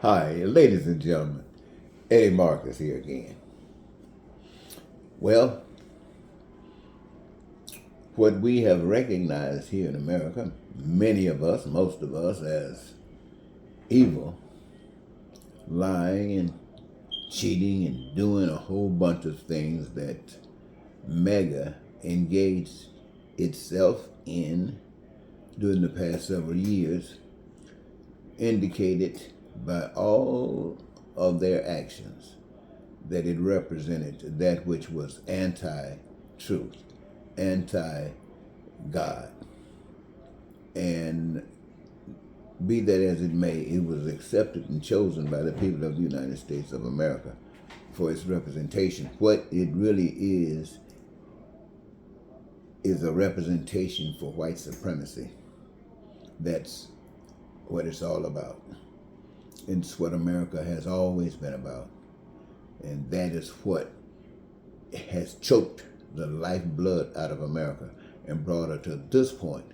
Hi, ladies and gentlemen. Eddie Marcus here again. Well, what we have recognized here in America, many of us, most of us, as evil, lying and cheating and doing a whole bunch of things that mega engaged itself in during the past several years, indicated by all of their actions that it represented that which was anti-truth, anti-God. And be that as it may, it was accepted and chosen by the people of the United States of America for its representation. What it really is a representation for white supremacy. That's what it's all about. It's what America has always been about. And that is what has choked the lifeblood out of America and brought her to this point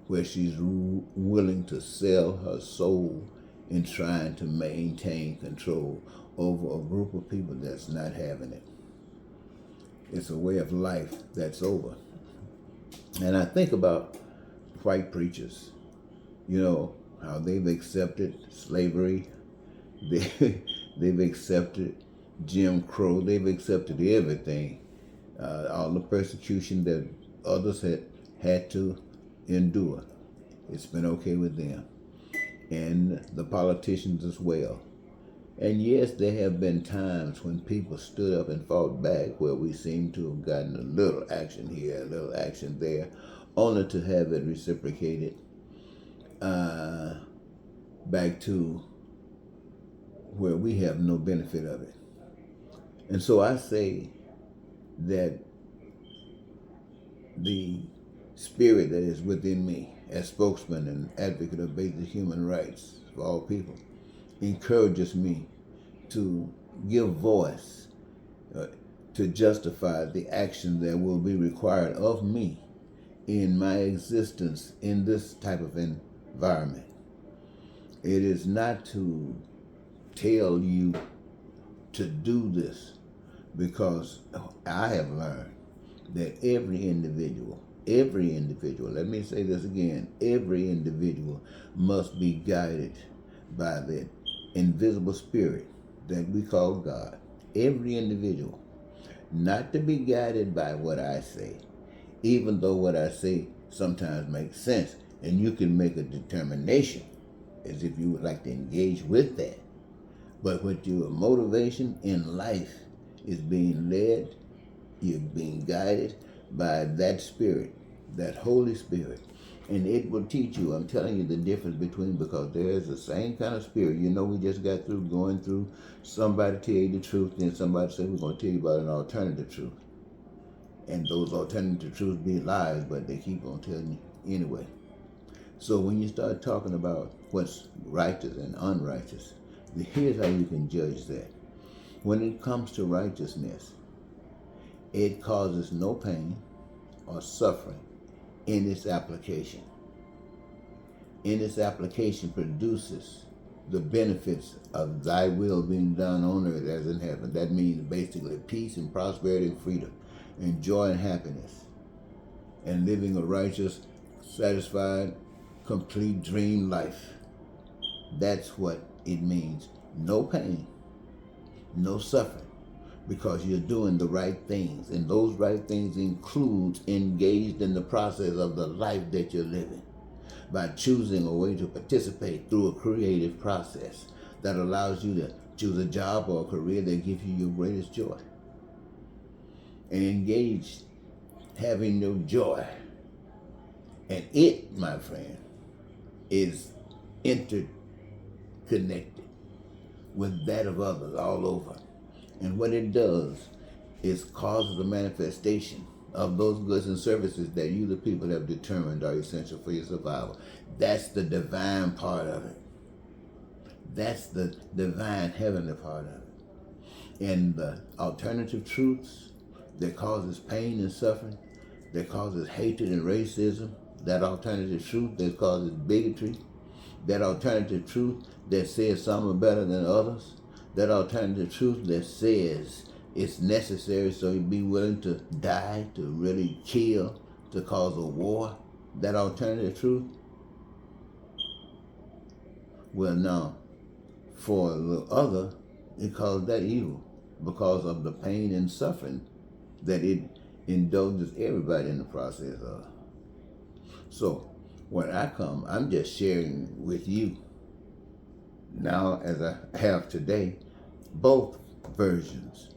where she's willing to sell her soul in trying to maintain control over a group of people that's not having it. It's a way of life that's over. And I think about white preachers, how they've accepted slavery, they've accepted Jim Crow, they've accepted everything, all the persecution that others had to endure. It's been okay with them. And the politicians as well. And yes, there have been times when people stood up and fought back where we seem to have gotten a little action here, a little action there, only to have it reciprocated back to where we have no benefit of it. And so I say that the spirit that is within me as spokesman and advocate of basic human rights for all people encourages me to give voice to justify the action that will be required of me in my existence in this type of environment. It is not to tell you to do this, because I have learned that every individual, let me say this again, every individual must be guided by the invisible spirit that we call God. Every individual. Not to be guided by what I say, even though what I say sometimes makes sense, and you can make a determination as if you would like to engage with that. But what your motivation in life is being led, you're being guided by that spirit, that Holy Spirit. And it will teach you, I'm telling you the difference between, because there is the same kind of spirit. We just got through going through somebody tell you the truth, then somebody say we're going to tell you about an alternative truth. And those alternative truths be lies, but they keep on telling you anyway. So when you start talking about what's righteous and unrighteous, here's how you can judge that. When it comes to righteousness, it causes no pain or suffering in its application. In its application produces the benefits of thy will being done on earth as in heaven. That means basically peace and prosperity and freedom and joy and happiness and living a righteous, satisfied, complete dream life. That's what it means. No pain, no suffering, because you're doing the right things. And those right things includes engaged in the process of the life that you're living by choosing a way to participate through a creative process that allows you to choose a job or a career that gives you your greatest joy. And engaged having your joy. And it, my friend, is interconnected with that of others all over. And what it does is causes a manifestation of those goods and services that you, the people, have determined are essential for your survival. That's the divine part of it. That's the divine heavenly part of it. And the alternative truths that causes pain and suffering, that causes hatred and racism, that alternative truth that causes bigotry, that alternative truth that says some are better than others, that alternative truth that says it's necessary so you'd be willing to die, to really kill, to cause a war, that alternative truth. Well, now, for the other, it calls that evil because of the pain and suffering that it indulges everybody in the process of. So, when I come, I'm just sharing with you now, as I have today, both versions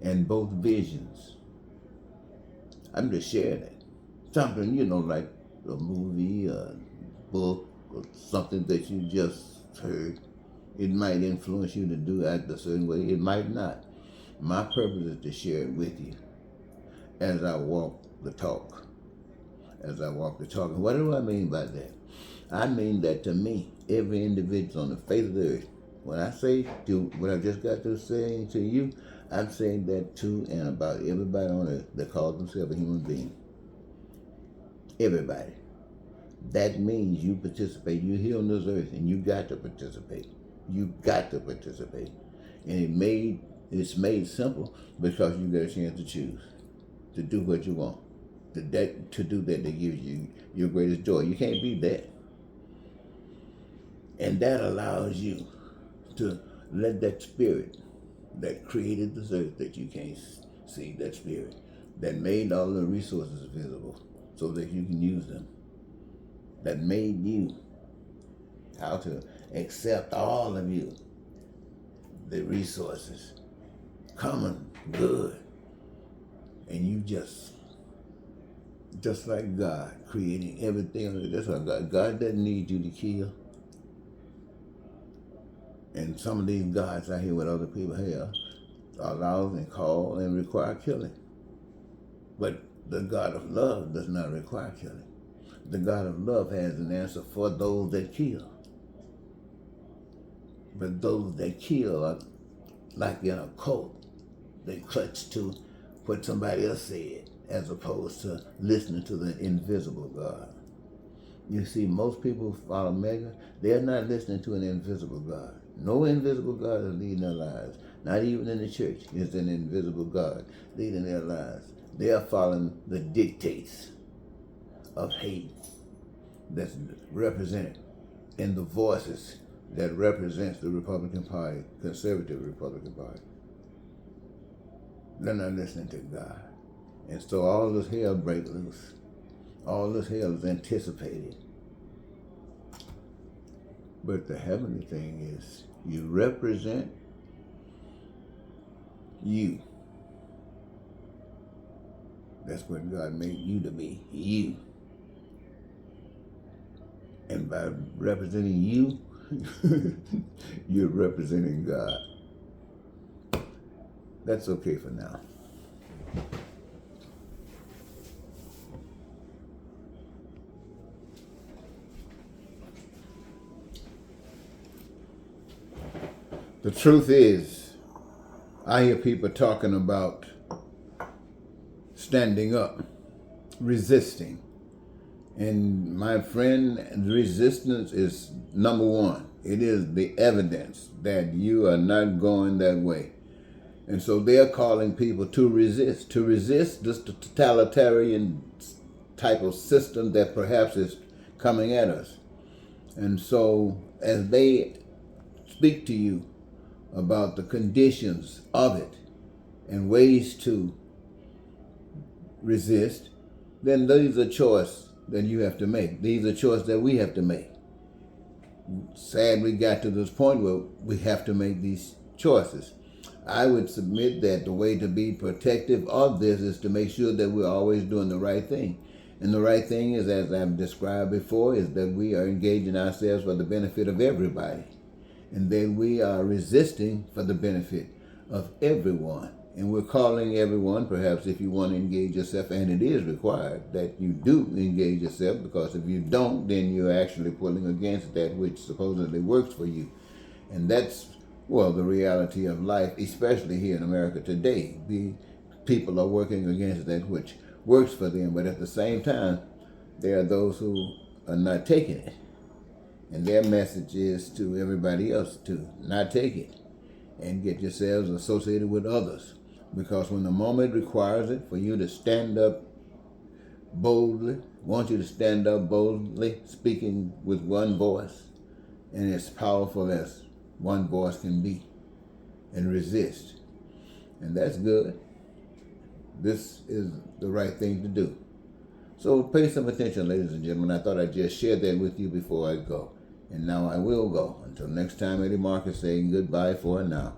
and both visions. I'm just sharing it. Something, like a movie, a book, or something that you just heard. It might influence you to do act a certain way. It might not. My purpose is to share it with you as I walk the talk. As I walk the talk. And what do I mean by that? I mean that to me, every individual on the face of the earth, when I say to what I just got through saying to you, I'm saying that to and about everybody on earth that calls themselves a human being. Everybody. That means you participate. You're here on this earth and you got to participate. You got to participate. And it's made simple because you get a chance to choose, to do what you want, to do that gives you your greatest joy. You can't beat that. And that allows you to let that spirit that created this earth that you can't see, that spirit that made all the resources visible so that you can use them, that made you how to accept all of you, the resources, common, good, and you just like God, creating everything. That's why God doesn't need you to kill. And some of these gods I hear what other people have allows and call and require killing. But the God of love does not require killing. The God of love has an answer for those that kill. But those that kill are like in a cult. They clutch to what somebody else said as opposed to listening to the invisible God. You see, most people who follow Mega, they're not listening to an invisible God. No invisible God is leading their lives. Not even in the church is an invisible God leading their lives. They are following the dictates of hate that's represented in the voices that represents the Republican Party, conservative Republican Party. They're not listening to God. And so all this hell break loose. All this hell is anticipated. But the heavenly thing is, you represent you. That's what God made you to be, you. And by representing you, you're representing God. That's okay for now. The truth is, I hear people talking about standing up, resisting. And my friend, resistance is number one. It is the evidence that you are not going that way. And so they're calling people to resist this totalitarian type of system that perhaps is coming at us. And so as they speak to you about the conditions of it and ways to resist, then these are choices that you have to make. These are choices that we have to make. Sad we got to this point where we have to make these choices. I would submit that the way to be protective of this is to make sure that we're always doing the right thing. And the right thing is, as I've described before, is that we are engaging ourselves for the benefit of everybody. And then we are resisting for the benefit of everyone. And we're calling everyone, perhaps if you want to engage yourself, and it is required that you do engage yourself, because if you don't, then you're actually pulling against that which supposedly works for you. And that's, well, the reality of life, especially here in America today. The people are working against that which works for them, but at the same time, there are those who are not taking it. And their message is to everybody else to not take it and get yourselves associated with others. Because when the moment requires it for you to stand up boldly, want you to stand up boldly, speaking with one voice, and as powerful as one voice can be, and resist. And that's good. This is the right thing to do. So pay some attention, ladies and gentlemen. I thought I'd just share that with you before I go. And now I will go. Until next time, Eddie Marcus saying goodbye for now.